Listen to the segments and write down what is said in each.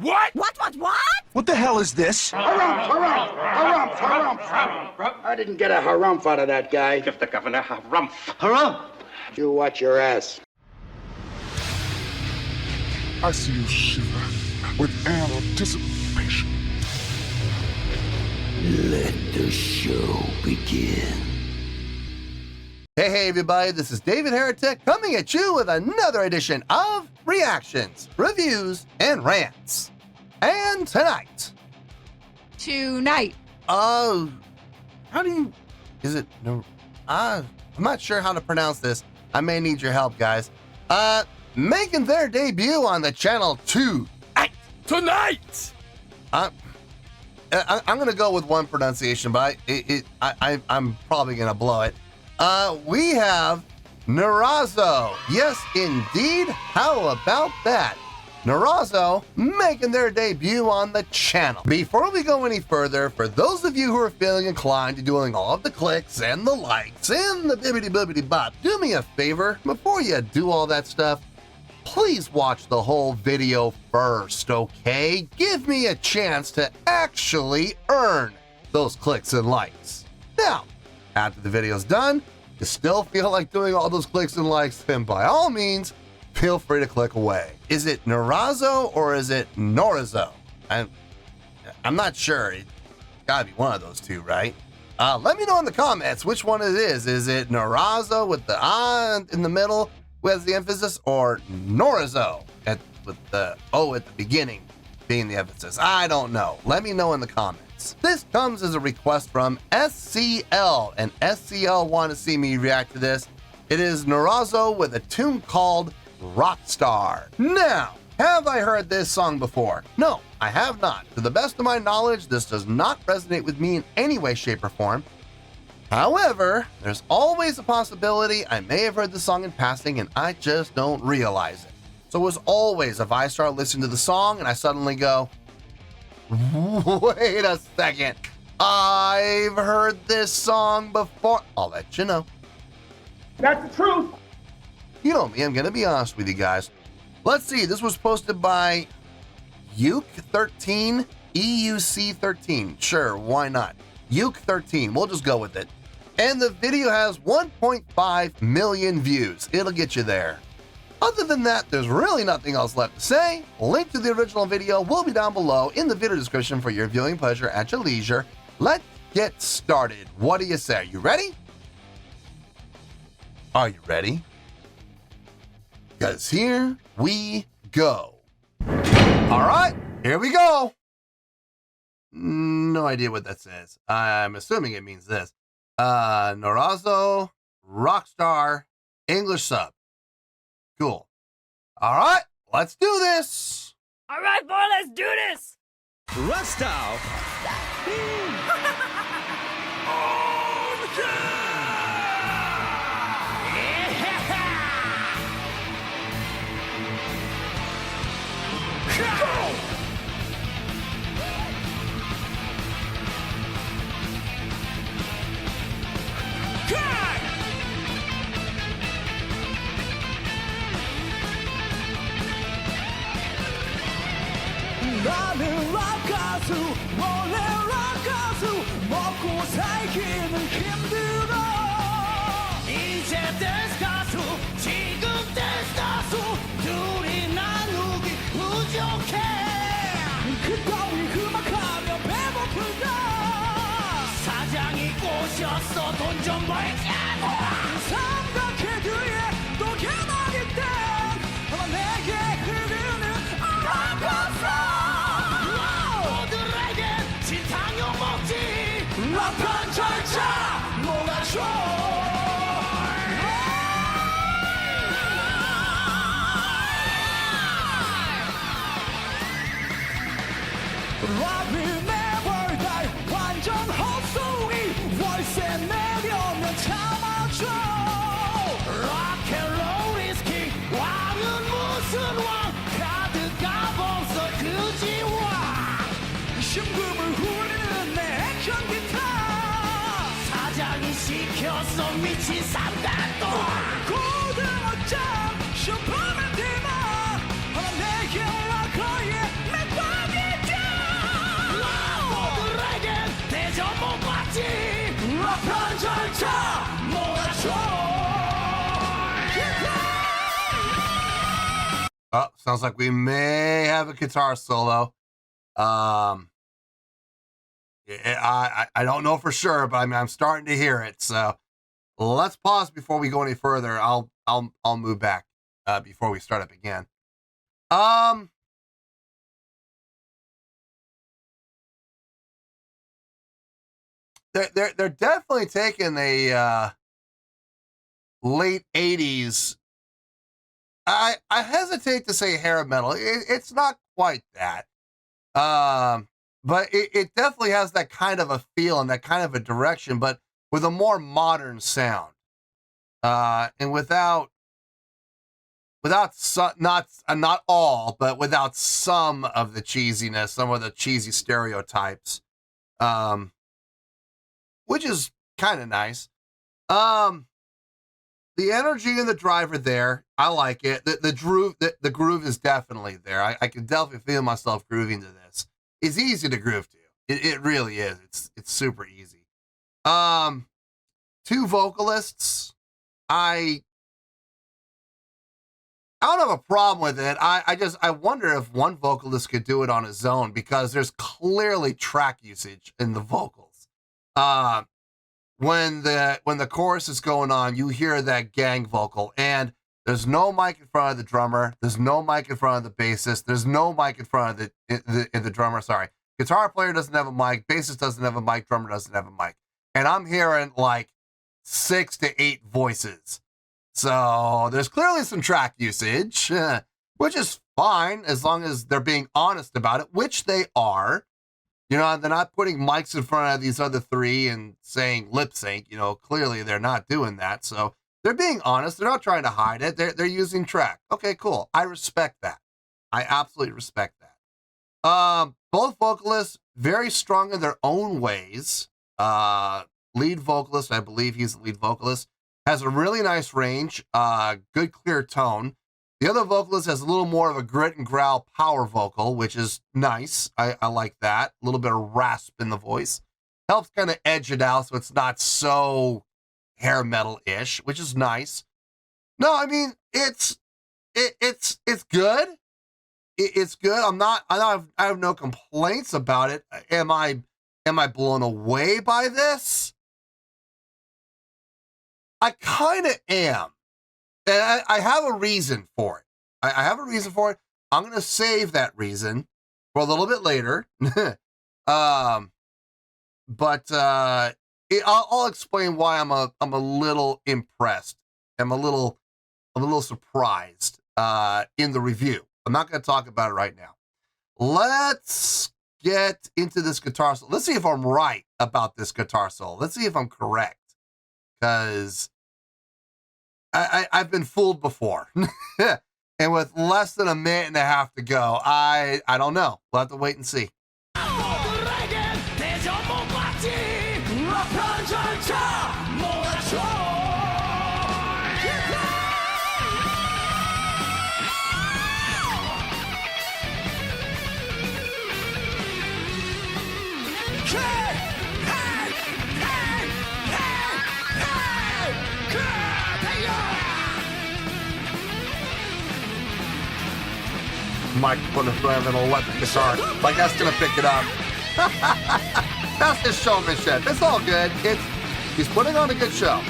What? What? What the hell is this? Harumph. I didn't get a harumph out of that guy. Give the governor harumph. Harumph! You watch your ass. I see you shiver with anticipation. Let the show begin. Hey everybody, this is David Heretic coming at you with another edition of Reactions, Reviews, and Rants. And tonight. How do you, is it, no, I'm not sure how to pronounce this. I may need your help, guys. Making their debut on the channel tonight. I'm gonna go with one pronunciation, but I'm probably gonna blow it. We have Norazo. Yes, indeed. How about that? Norazo making their debut on the channel. Before we go any further, for those of you who are feeling inclined to doing all of the clicks and the likes and the bibbidi bop, do me a favor before you do all that stuff. Please watch the whole video first, okay? Give me a chance to actually earn those clicks and likes. Now, after the video's done, you still feel like doing all those clicks and likes, then by all means, feel free to click away. Is it Norazo or is it Norazo? I'm not sure. It's gotta be one of those two, right? Let me know in the comments which one it is. Is it Norazo with the I in the middle with the emphasis, or Norazo with the O at the beginning being the emphasis? I don't know. Let me know in the comments. This comes as a request from SCL, and SCL want to see me react to this. It is Norazo with a tune called Rockstar. Now, have I heard this song before? No, I have not. To the best of my knowledge, this does not resonate with me in any way, shape, or form. However, there's always a possibility I may have heard the song in passing and I just don't realize it. So as always, if I start listening to the song and I suddenly go, wait a second, I've heard this song before, I'll let you know. That's the truth. You know me, I'm gonna be honest with you guys. Let's see, this was posted by Uke13, EUC13. Sure, why not? Uke13, we'll just go with it. And the video has 1.5 million views. It'll get you there. Other than that, there's really nothing else left to say. Link to the original video will be down below in the video description for your viewing pleasure at your leisure. Let's get started. What do you say? Are you ready? Are you ready? Because here we go. All right, here we go. No idea what that says. I'm assuming it means this. Norazo, Rockstar, English sub. Cool. All right, let's do this. All right, boy, let's do this. Rockstar! 나는 락 가수 원래 락 가수 먹고 살기는 힘들어 이제 댄스 가수 지금 댄스 가수 둘이 나누기 부족해 그따위 음악하며 배고프다 사장이 꼬셨어 돈 좀 벌자고 삼각해 뒤에 또 개나리 때 아마 내게 흐르는 락가수 라판 절차 몰아줘 락을 never die 완전 헛소리 월세 내려면 참아줘 락앤롤 is king 왕은 무슨 왕 카드가 벌써 그지와 심금을 후리는 내 액션 기타 사장이 시켰어 미친 삼단도 고등어장 슈퍼맨 디마 내게 락커의 맥 Oh, sounds like we may have a guitar solo. I don't know for sure, but I'm starting to hear it. So let's pause before we go any further. I'll move back before we start up again. They're definitely taking a late 80s. I hesitate to say hair metal. It's not quite that. But it definitely has that kind of a feel and that kind of a direction, but with a more modern sound. And without some, not all, but without some of the cheesiness, some of the cheesy stereotypes. Which is kind of nice. The energy and the drive are there. I like it. The groove is definitely there. I can definitely feel myself grooving to this. It's easy to groove to. It really is. It's super easy. Two vocalists. I don't have a problem with it. I wonder if one vocalist could do it on his own, because there's clearly track usage in the vocals. When the chorus is going on, you hear that gang vocal, and there's no mic in front of the drummer. There's no mic in front of the bassist. There's no mic in front of the drummer. Sorry, guitar player doesn't have a mic. Bassist doesn't have a mic. Drummer doesn't have a mic. And I'm hearing like 6 to 8 voices. So there's clearly some track usage, which is fine as long as they're being honest about it, which they are. You know, they're not putting mics in front of these other 3 and saying lip sync. You know, clearly they're not doing that. So they're being honest. They're not trying to hide it. They're using track. Okay, cool. I respect that. I absolutely respect that. Both vocalists, very strong in their own ways. Lead vocalist, I believe he's the lead vocalist, has a really nice range, good clear tone. The other vocalist has a little more of a grit and growl power vocal, which is nice. I like that. A little bit of rasp in the voice. Helps kind of edge it out so it's not so hair metal-ish, which is nice. No, I mean, it's good. It's good. I have no complaints about it. Am I blown away by this? I kind of am. And I have a reason for it. I have a reason for it. I'm going to save that reason for a little bit later. I'll explain why I'm a little impressed. I'm a little surprised in the review. I'm not going to talk about it right now. Let's get into this guitar solo. Let's see if I'm right about this guitar solo. Let's see if I'm correct. Because I've been fooled before. And with less than a minute and a half to go, I don't know. We'll have to wait and see. Microphone in front of an electric guitar, like that's gonna pick it up. That's his showmanship. It's all good. He's putting on a good show.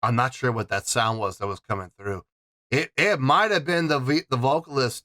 I'm not sure what that sound was that was coming through. It might have been the vocalist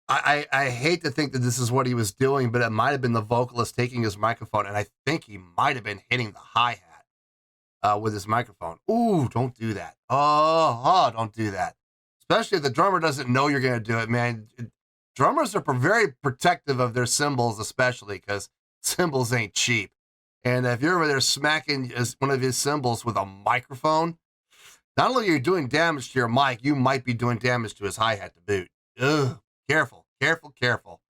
I hate to think that this is what he was doing, but it might have been the vocalist taking his microphone, and I think he might have been hitting the hi-hat with his microphone. Ooh, don't do that. Don't do that. Especially if the drummer doesn't know you're going to do it, man. Drummers are very protective of their cymbals, especially because cymbals ain't cheap. And if you're over there smacking one of his cymbals with a microphone, not only are you doing damage to your mic, you might be doing damage to his hi-hat to boot. Ugh, careful, careful, careful.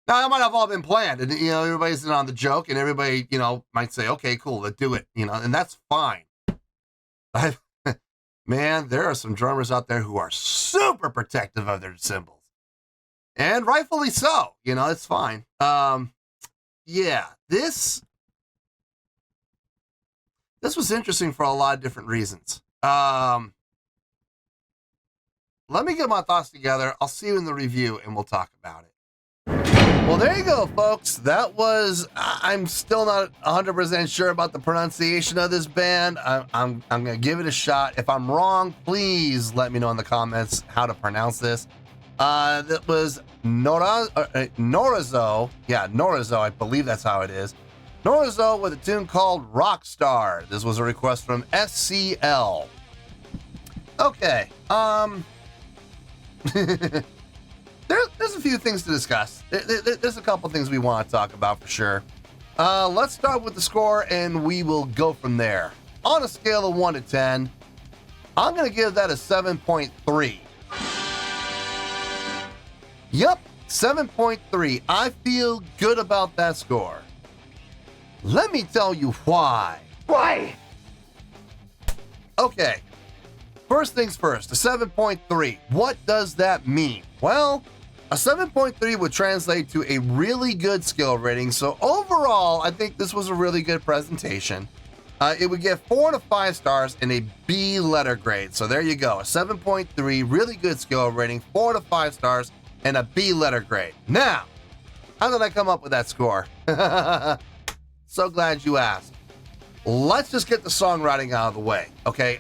Now, that might have all been planned, and, you know, everybody's in on the joke, and everybody, you know, might say, okay, cool, let's do it, you know, and that's fine. Man, there are some drummers out there who are super protective of their cymbals. And rightfully so, you know, it's fine. Yeah, this was interesting for a lot of different reasons. Let me get my thoughts together. I'll see you in the review and we'll talk about it. Well, there you go, folks. That was, I'm still not 100% sure about the pronunciation of this band. I'm going to give it a shot. If I'm wrong, please let me know in the comments how to pronounce this. That was Norazo. Yeah, Norazo. I believe that's how it is. Norazo with a tune called Rockstar. This was a request from SCL. Okay. There's a few things to discuss. There's a couple things we want to talk about for sure. Let's start with the score and we will go from there. On a scale of 1 to 10, I'm going to give that a 7.3. Yep, 7.3. I feel good about that score. Let me tell you why. Why? Okay, first things first, a 7.3. What does that mean? Well, a 7.3 would translate to a really good skill rating. So overall, I think this was a really good presentation. It would get 4 to 5 stars and a B letter grade. So there you go, a 7.3, really good skill rating, 4 to 5 stars, and a B letter grade. Now, how did I come up with that score? So glad you asked. Let's just get the songwriting out of the way, okay?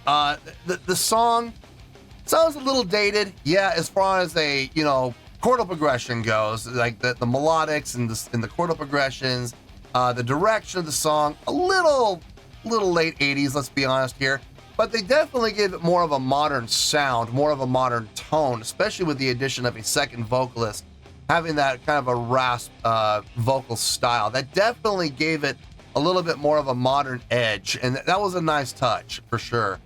The song sounds a little dated, yeah, as far as a, you know, chordal progression goes, like the melodics and the chordal progressions, the direction of the song, a little late 80s, let's be honest here. But they definitely gave it more of a modern sound, more of a modern tone, especially with the addition of a second vocalist having that kind of a rasp vocal style. That definitely gave it a little bit more of a modern edge, and that was a nice touch for sure.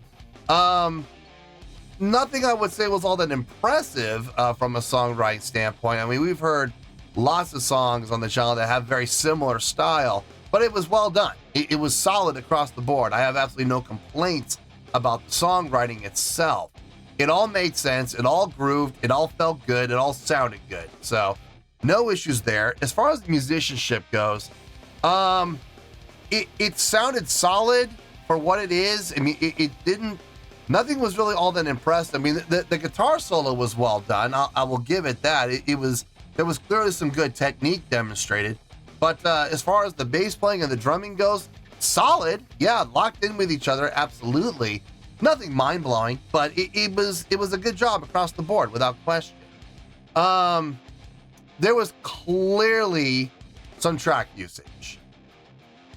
Nothing I would say was all that impressive from a songwriting standpoint. I mean, we've heard lots of songs on the channel that have very similar style, but it was well done. It was solid across the board. I have absolutely no complaints about the songwriting itself. It all made sense, it all grooved, it all felt good, it all sounded good. So, no issues there. As far as the musicianship goes, it sounded solid for what it is. I mean, it didn't, nothing was really all that impressed. I mean, the guitar solo was well done. I will give it that. There was clearly some good technique demonstrated. But as far as the bass playing and the drumming goes, solid. Yeah, locked in with each other, absolutely. Nothing mind-blowing, but it was a good job across the board, without question. There was clearly some track usage.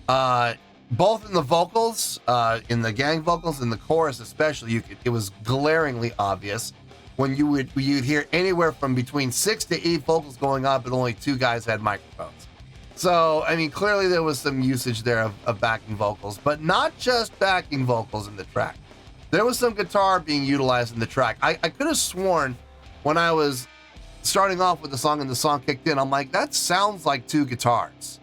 Both in the vocals, in the gang vocals, in the chorus especially, it was glaringly obvious when you'd hear anywhere from between 6 to 8 vocals going on, but only 2 guys had microphones. So, I mean, clearly there was some usage there of backing vocals, but not just backing vocals in the track. There was some guitar being utilized in the track. I could have sworn when I was starting off with the song and the song kicked in, I'm like, that sounds like 2 guitars.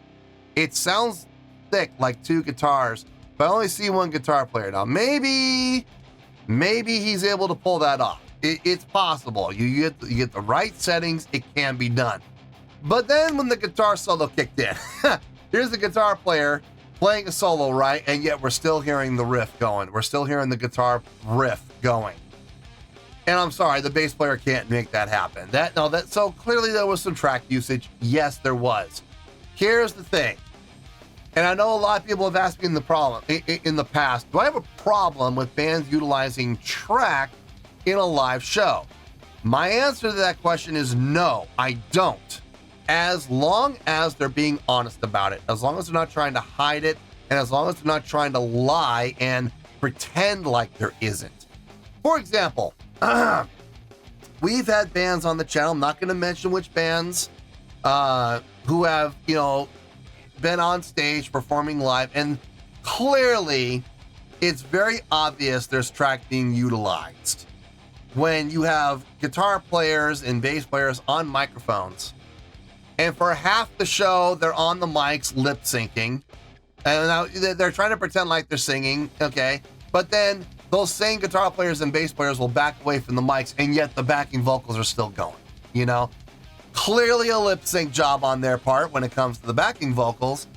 It sounds thick like 2 guitars, but I only see 1 guitar player now. Maybe he's able to pull that off. It's possible. You get the right settings, it can be done. But then when the guitar solo kicked in, here's the guitar player playing a solo, right? And yet we're still hearing the riff going. We're still hearing the guitar riff going. And I'm sorry, the bass player can't make that happen. So clearly there was some track usage. Yes, there was. Here's the thing. And I know a lot of people have asked me in the past, do I have a problem with bands utilizing track in a live show? My answer to that question is no, I don't. As long as they're being honest about it, as long as they're not trying to hide it, and as long as they're not trying to lie and pretend like there isn't. For example, we've had bands on the channel, I'm not going to mention which bands, who have, been on stage performing live, and clearly it's very obvious there's track being utilized. When you have guitar players and bass players on microphones, and for half the show, they're on the mics lip syncing. And now they're trying to pretend like they're singing, okay? But then those same guitar players and bass players will back away from the mics, and yet the backing vocals are still going, Clearly a lip sync job on their part when it comes to the backing vocals.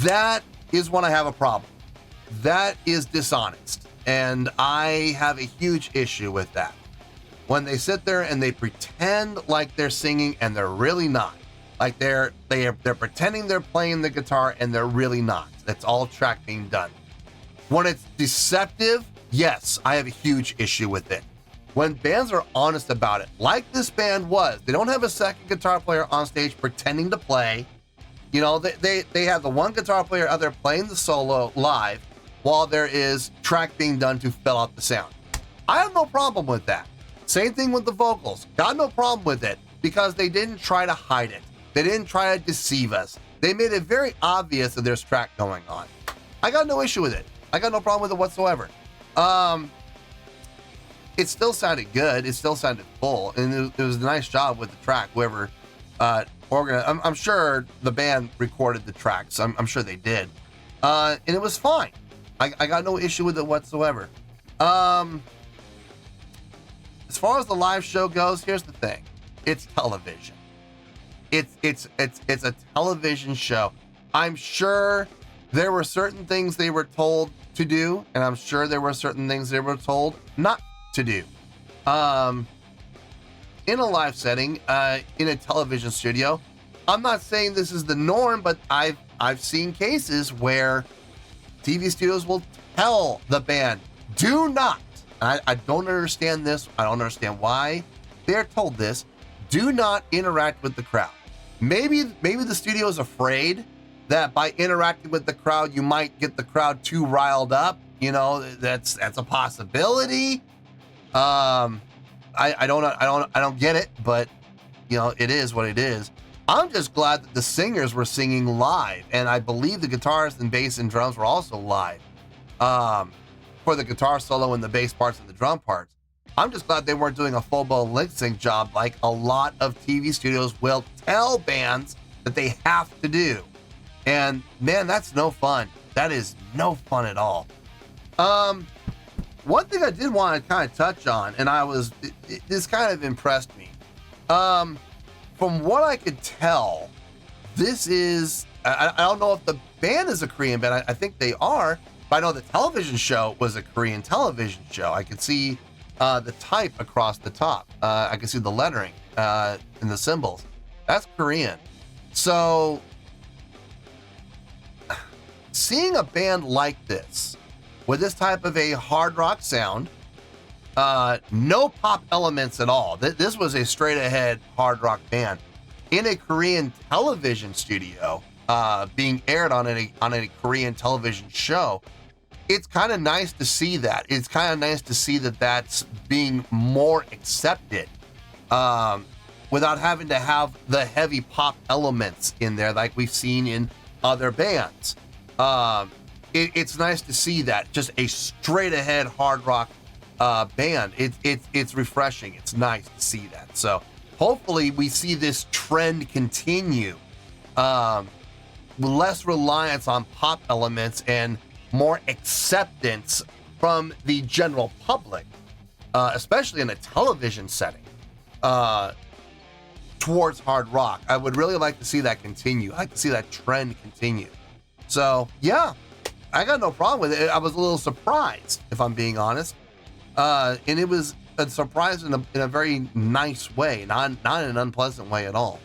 That is when I have a problem. That is dishonest. And I have a huge issue with that. When they sit there and they pretend like they're singing and they're really not. Like they're pretending they're playing the guitar and they're really not. That's all track being done. When it's deceptive, yes, I have a huge issue with it. When bands are honest about it, like this band was, they don't have a second guitar player on stage pretending to play. They have the one guitar player out there playing the solo live while there is track being done to fill out the sound. I have no problem with that. Same thing with the vocals. Got no problem with it because they didn't try to hide it. They didn't try to deceive us. They made it very obvious that there's track going on. I got no issue with it. I got no problem with it whatsoever. It still sounded good. It still sounded full, and it was a nice job with the track. Whoever organized, I'm sure the band recorded the tracks. I'm sure they did, and it was fine. I got no issue with it whatsoever. As far as the live show goes, here's the thing: it's television. It's a television show. I'm sure there were certain things they were told to do, and I'm sure there were certain things they were told not to do. In a live setting, in a television studio, I'm not saying this is the norm, but I've seen cases where TV studios will tell the band, do not. I don't understand this. I don't understand why they're told this. Do not interact with the crowd. Maybe the studio is afraid that by interacting with the crowd, you might get the crowd too riled up. That's a possibility. I don't get it, but it is what it is. I'm just glad that the singers were singing live, and I believe the guitars and bass and drums were also live. For the guitar solo and the bass parts and the drum parts. I'm just glad they weren't doing a full-blown lip sync job like a lot of TV studios will tell bands that they have to do. And man, that's no fun. That is no fun at all. One thing I did want to kind of touch on, and this kind of impressed me. From what I could tell, this is, I don't know if the band is a Korean band. I think they are, but I know the television show was a Korean television show. I could see the type across the top. I could see the lettering and the symbols. That's Korean. So, seeing a band like this, with this type of a hard rock sound, no pop elements at all. This was a straight ahead hard rock band in a Korean television studio, being aired on a Korean television show. It's kind of nice to see that. It's kind of nice to see that that's being more accepted, without having to have the heavy pop elements in there like we've seen in other bands. It's nice to see that, just a straight ahead hard rock band. It's refreshing. It's nice to see that. So hopefully we see this trend continue. Less reliance on pop elements and more acceptance from the general public, especially in a television setting, towards hard rock. I would really like to see that continue. I'd like to see that trend continue. So yeah, I got no problem with it. I was a little surprised, if I'm being honest. And it was a surprise in a very nice way, not in an unpleasant way at all.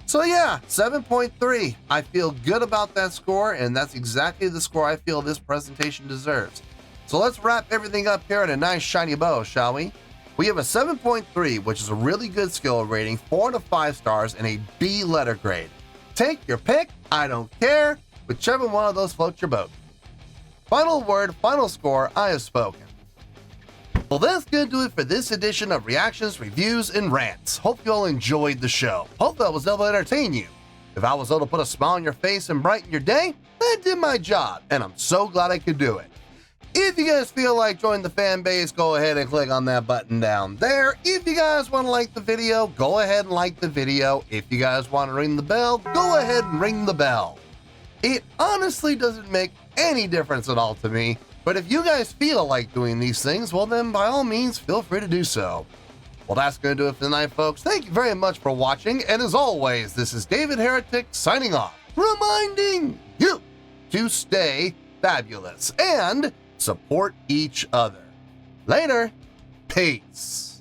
So yeah, 7.3. I feel good about that score, and that's exactly the score I feel this presentation deserves. So let's wrap everything up here in a nice shiny bow, shall we? We have a 7.3, which is a really good skill rating, 4 to 5 stars, and a B letter grade. Take your pick, I don't care, whichever one of those floats your boat. Final word, final score, I have spoken. Well, that's gonna do it for this edition of Reactions, Reviews, and Rants. Hope you all enjoyed the show. Hope I was able to entertain you. If I was able to put a smile on your face and brighten your day, that did my job, and I'm so glad I could do it. If you guys feel like joining the fan base, go ahead and click on that button down there. If you guys want to like the video, go ahead and like the video. If you guys want to ring the bell, go ahead and ring the bell. It honestly doesn't make any difference at all to me. But if you guys feel like doing these things, well then by all means, feel free to do so. Well, that's going to do it for tonight, folks. Thank you very much for watching. And as always, this is David Heretic signing off, reminding you to stay fabulous and support each other. Later. Peace.